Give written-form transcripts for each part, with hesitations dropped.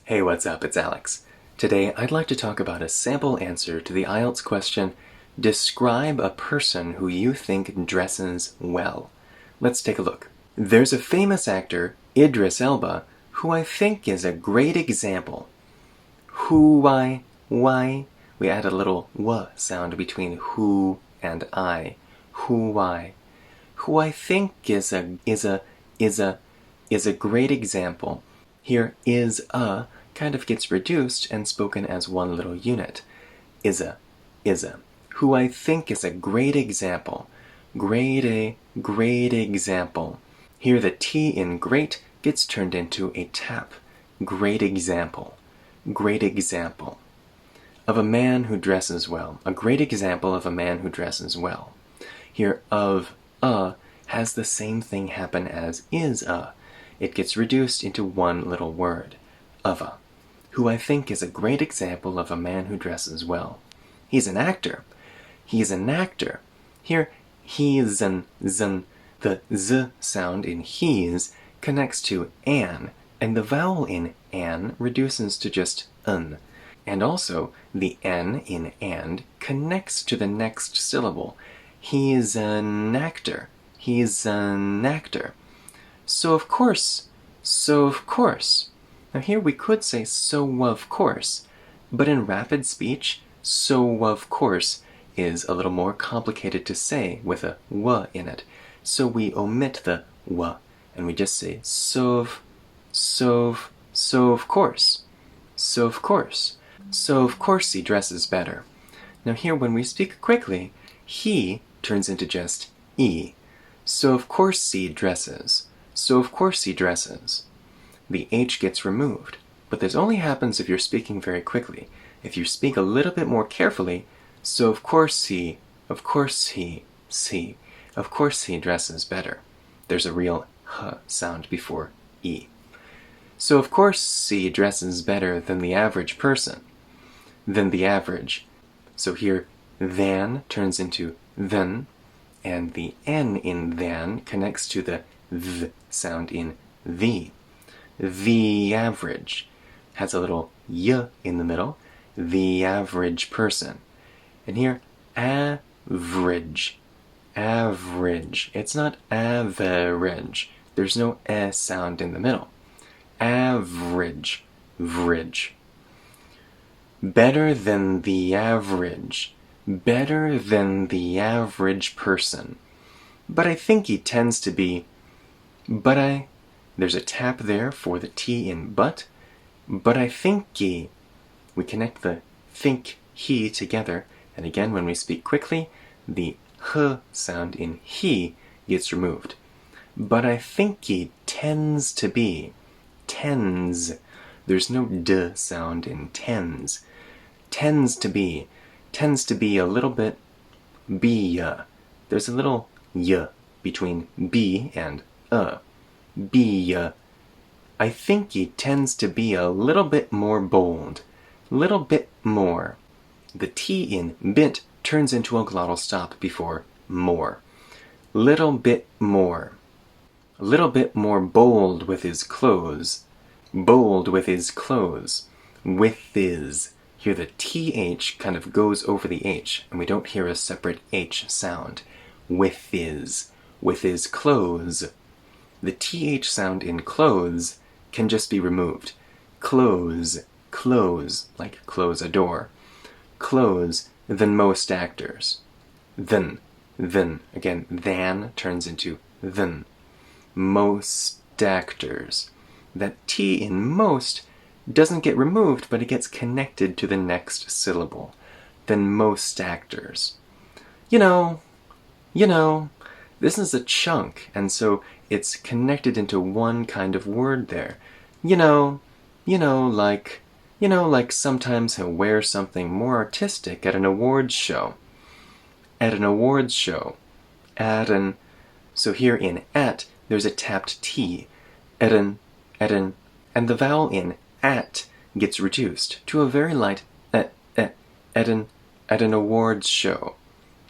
Hey, what's up? It's Alex. Today, I'd like to talk about a sample answer to the IELTS question, describe a person who you think dresses well. Let's take a look. There's a famous actor, Idris Elba, who I think is a great example. Why? We add a little w sound between who and I. Who I think is a great example. Here, is a kind of gets reduced and spoken as one little unit. Is a. Who I think is a great example. Great example. Here, the T in great gets turned into a tap. Great example. Great example. Of a man who dresses well. A great example of a man who dresses well. Here, of a has the same thing happen as is a. It gets reduced into one little word. Of a. Who I think is a great example of a man who dresses well. He's an actor. He's an actor. Here, he's an, the z sound in he's connects to an, and the vowel in an reduces to just n. And also, the n in and connects to the next syllable. He's an actor. He's an actor. So of course. Now here we could say so of course, but in rapid speech, so of course is a little more complicated to say with a w in it. So we omit the w, and we just say so of course. So of course he dresses better. Now here when we speak quickly, he turns into just e. So of course he dresses. So of course he dresses. The H gets removed, but this only happens if you're speaking very quickly. If you speak a little bit more carefully, so of course he dresses better. There's a real h sound before e. So of course he dresses better than the average person. Than the average. So here, than turns into than, and the n in than connects to the th sound in the. The average has a little y in the middle. The average person. And here, average. It's not average. There's no e sound in the middle. Average. Better than the average. Better than the average person. But I think he tends to be. There's a tap there for the T in but I think he. We connect the think he together, and again when we speak quickly, the h sound in he gets removed. But I think he tends to be. Tends. There's no d sound in tends. Tends to be a little bit be. There's a little y between b and be. I think he tends to be a little bit more bold. Little bit more. The T in bit turns into a glottal stop before more. Little bit more. A little bit more bold with his clothes. Bold with his clothes. With his. Here the TH kind of goes over the H, and we don't hear a separate H sound. With his. With his clothes. The TH sound in clothes can just be removed. Close, like close a door. Close than most actors. Than, again, than turns into than. Most actors. That T in most doesn't get removed, but it gets connected to the next syllable. Than most actors. You know, this is a chunk, and so it's connected into one kind of word there. Like sometimes he'll wear something more artistic at an awards show. So here in at, there's a tapped T. And the vowel in at gets reduced to a very light at an awards show.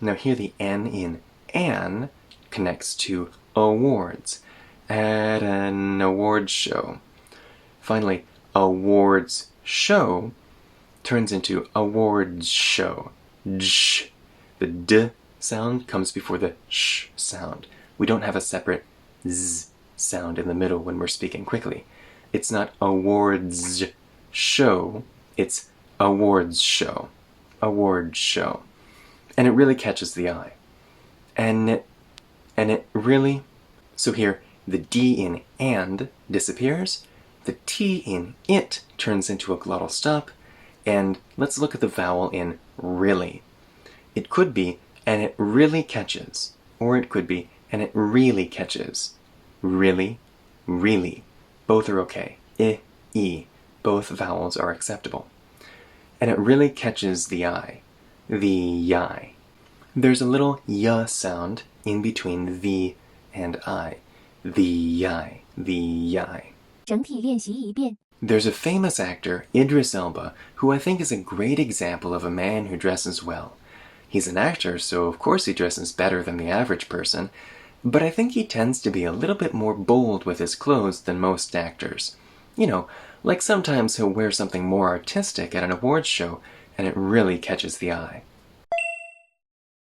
Now here the N in an connects to awards. At an awards show. Finally, awards show turns into awards show. J. The D sound comes before the sh sound. We don't have a separate z sound in the middle when we're speaking quickly. It's not awards show, it's awards show. Awards show. And it really catches the eye. And it really... So here, the D in and disappears, the T in it turns into a glottal stop, and let's look at the vowel in really. It could be, and it really catches, or it could be, and it really catches. Really, really. Both are okay. I, E. Both vowels are acceptable. And it really catches the eye. The I. There's a little y sound in between the and I. The I. The I. 整体练习一遍. There's a famous actor, Idris Elba, who I think is a great example of a man who dresses well. He's an actor, so of course he dresses better than the average person, but I think he tends to be a little bit more bold with his clothes than most actors. You know, like sometimes he'll wear something more artistic at an awards show, and it really catches the eye.